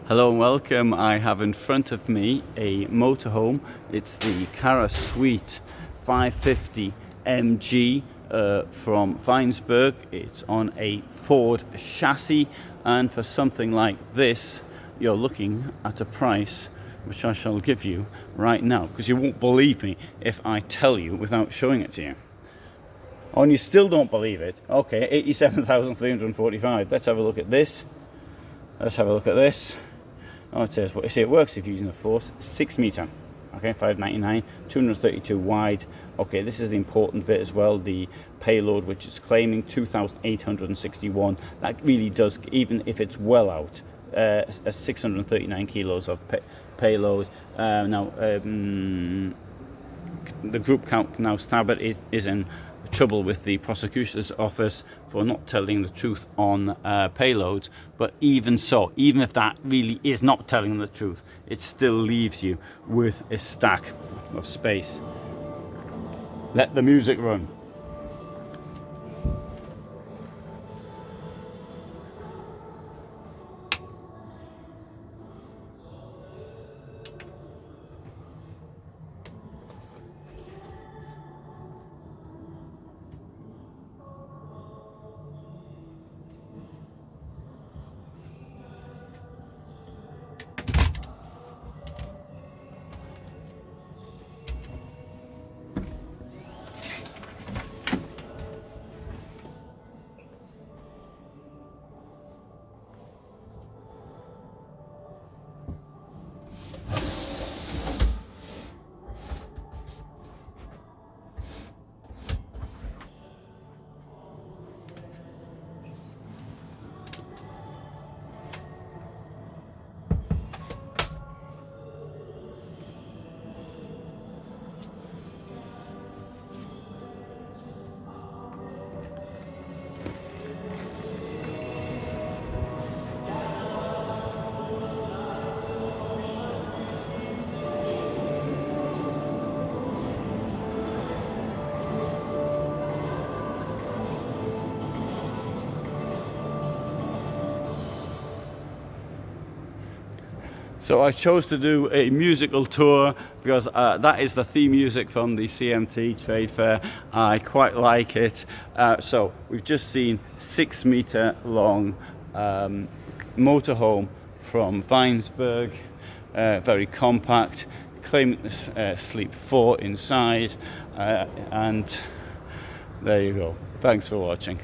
Hello and welcome. I have in front of me a motorhome. It's the CaraSuite 550 MG from Weinsberg. It's on a Ford chassis, and for something like this you're looking at a price which I shall give you right now, because you won't believe me if I tell you without showing it to you. Oh, and you still don't believe it? Okay, 87,345. Let's have a look at this. Let's have a look at this. Oh, it says, it works if you're using a force, 6 meter, okay, 599, 232 wide. Okay, this is the important bit as well, the payload, which is claiming 2,861. That really does, even if it's well out, 639 kilos of payload. The group count now, Strada is in trouble with the prosecutor's office for not telling the truth on payloads, but even so, even if that really is not telling the truth, it still leaves you with a stack of space. Let the music run. So I chose to do a musical tour because that is the theme music from the CMT trade fair. I quite like it. So we've just seen 6 meter long motorhome from Weinsberg, very compact, claiming to sleep 4 inside, and there you go. Thanks for watching.